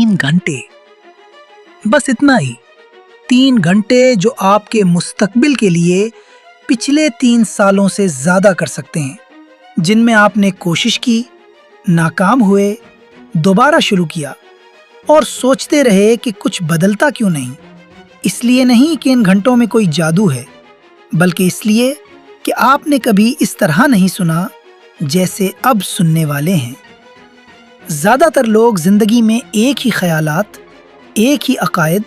3 घंटे, बस इतना ही। 3 घंटे जो आपके मुस्तकबिल के लिए पिछले 3 सालों से ज्यादा कर सकते हैं, जिनमें आपने कोशिश की, नाकाम हुए, दोबारा शुरू किया और सोचते रहे कि कुछ बदलता क्यों नहीं। इसलिए नहीं कि इन घंटों में कोई जादू है, बल्कि इसलिए कि आपने कभी इस तरह नहीं सुना जैसे अब सुनने वाले हैं। ज्यादातर लोग जिंदगी में एक ही ख्यालात, एक ही अकायद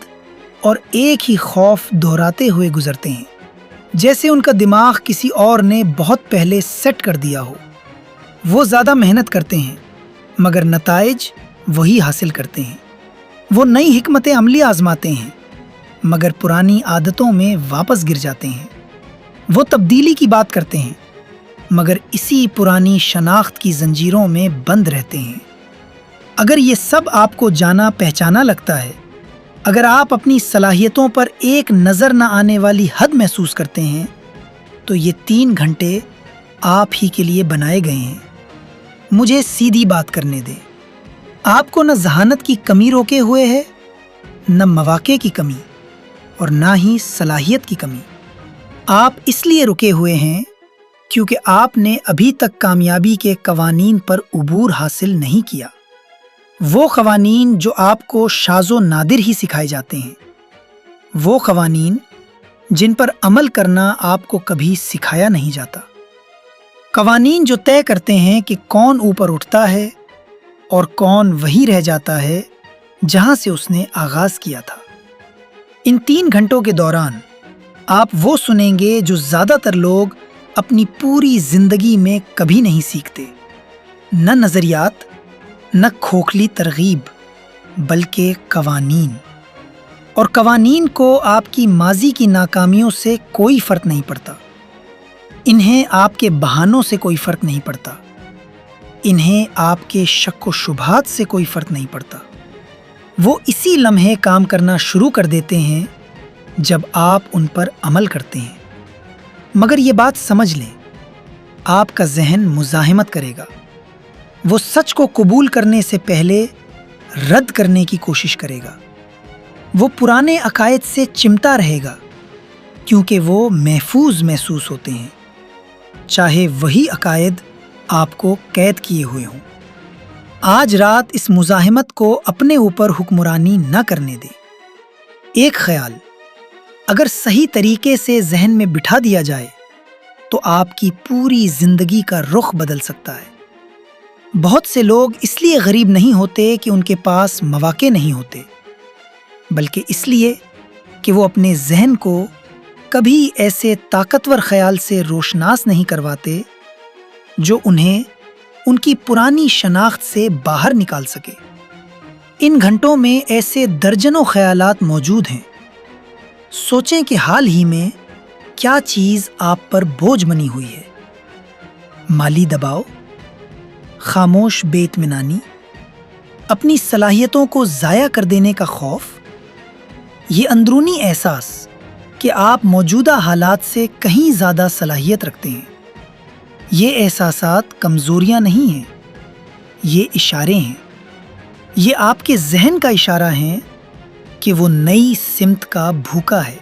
और एक ही खौफ दोहराते हुए गुजरते हैं, जैसे उनका दिमाग किसी और ने बहुत पहले सेट कर दिया हो। वो ज़्यादा मेहनत करते हैं मगर नताइज वही हासिल करते हैं। वो नई हिकमत अमली आजमाते हैं मगर पुरानी आदतों में वापस गिर जाते हैं। वो तब्दीली की बात करते हैं मगर इसी पुरानी शनाख्त की जंजीरों में बंद रहते हैं। अगर ये सब आपको जाना पहचाना लगता है, अगर आप अपनी सलाहियतों पर एक नज़र न आने वाली हद महसूस करते हैं, तो ये 3 घंटे आप ही के लिए बनाए गए हैं। मुझे सीधी बात करने दे। आपको न जहानत की कमी रोके हुए है, न मौके की कमी और ना ही सलाहियत की कमी। आप इसलिए रुके हुए हैं क्योंकि आपने अभी तक कामयाबी के कवानीन पर उबूर हासिल नहीं किया। वो कवानीन जो आपको शाज़ो नादिर ही सिखाए जाते हैं, वो कवानीन जिन पर अमल करना आपको कभी सिखाया नहीं जाता। कवानीन जो तय करते हैं कि कौन ऊपर उठता है और कौन वहीं रह जाता है जहां से उसने आगाज किया था। इन 3 घंटों के दौरान आप वो सुनेंगे जो ज़्यादातर लोग अपनी पूरी जिंदगी में कभी नहीं सीखते। न नज़रियात, न खोखली तरगीब, बल्कि कवानीन। और कवानीन को आपकी माजी की नाकामियों से कोई फ़र्क नहीं पड़ता। इन्हें आपके बहानों से कोई फ़र्क नहीं पड़ता। इन्हें आपके शक व शुबहात से कोई फ़र्क नहीं पड़ता। वो इसी लम्हे काम करना शुरू कर देते हैं जब आप उन पर अमल करते हैं। मगर ये बात समझ लें, आपका जहन मुज़ाहिमत करेगा। वो सच को कबूल करने से पहले रद्द करने की कोशिश करेगा। वो पुराने अकायद से चिमटा रहेगा क्योंकि वो महफूज महसूस होते हैं, चाहे वही अकायद आपको कैद किए हुए हों। आज रात इस मुज़ाहिमत को अपने ऊपर हुक्मरानी न करने दे। एक ख्याल अगर सही तरीके से जहन में बिठा दिया जाए तो आपकी पूरी जिंदगी का रुख बदल सकता है। बहुत से लोग इसलिए गरीब नहीं होते कि उनके पास मौके नहीं होते, बल्कि इसलिए कि वो अपने जहन को कभी ऐसे ताकतवर ख्याल से रोशनास नहीं करवाते जो उन्हें उनकी पुरानी शनाख्त से बाहर निकाल सके। इन घंटों में ऐसे दर्जनों ख्यालात मौजूद हैं। सोचें कि हाल ही में क्या चीज़ आप पर बोझ बनी हुई है। माली दबाव, खामोश बेइत्मीनानी, अपनी सलाहियतों को ज़ाया कर देने का खौफ, ये अंदरूनी एहसास कि आप मौजूदा हालात से कहीं ज़्यादा सलाहियत रखते हैं। ये एहसासात कमज़ोरियाँ नहीं हैं, ये इशारे हैं। ये आपके जहन का इशारा है कि वो नई सिमत का भूखा है,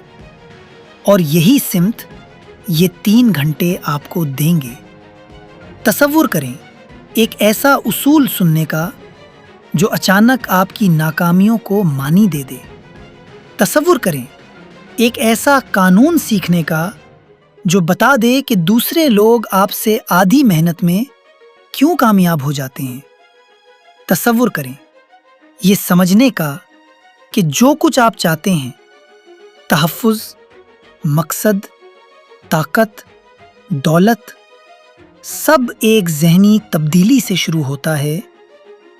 और यही सिमत ये 3 घंटे आपको देंगे। तसव्वुर करें एक ऐसा उसूल सुनने का जो अचानक आपकी नाकामियों को मानी दे दे। तसव्वुर करें एक ऐसा कानून सीखने का जो बता दे कि दूसरे लोग आपसे आधी मेहनत में क्यों कामयाब हो जाते हैं। तसव्वुर करें ये समझने का कि जो कुछ आप चाहते हैं, तहफ़्फ़ुज़, मकसद, ताकत, दौलत, सब एक ज़हनी तब्दीली से शुरू होता है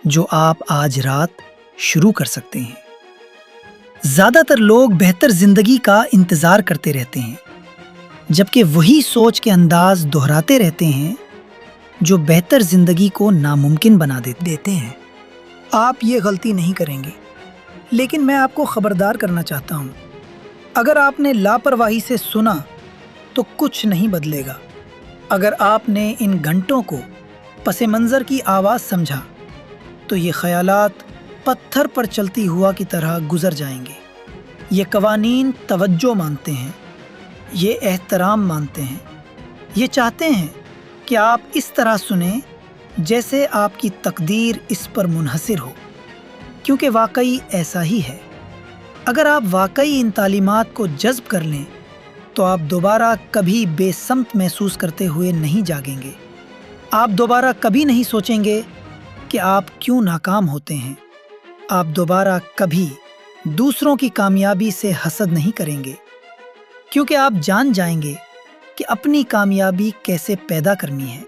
जो आप आज रात शुरू कर सकते हैं। ज़्यादातर लोग बेहतर ज़िंदगी का इंतज़ार करते रहते हैं, जबकि वही सोच के अंदाज़ दोहराते रहते हैं जो बेहतर ज़िंदगी को नामुमकिन बना देते हैं। आप ये गलती नहीं करेंगे, लेकिन मैं आपको ख़बरदार करना चाहता हूँ, अगर आपने लापरवाही से सुना तो कुछ नहीं बदलेगा। अगर आपने इन घंटों को पस मंज़र की आवाज़ समझा तो ये ख़यालात پتھر پر چلتی ہوا کی طرح گزر جائیں گے۔ یہ قوانین توجہ مانگتے ہیں، یہ احترام مانگتے ہیں، یہ چاہتے ہیں کہ آپ اس طرح سنیں جیسے آپ کی تقدیر اس پر منحصر ہو، کیونکہ واقعی ایسا ہی ہے۔ اگر آپ واقعی ان تعلیمات کو جذب کر لیں تو آپ دوبارہ کبھی بے سمت محسوس کرتے ہوئے نہیں جاگیں گے۔ آپ دوبارہ کبھی نہیں سوچیں گے کہ آپ کیوں ناکام ہوتے ہیں۔ آپ دوبارہ کبھی دوسروں کی کامیابی سے حسد نہیں کریں گے، کیونکہ آپ جان جائیں گے کہ اپنی کامیابی کیسے پیدا کرنی ہے۔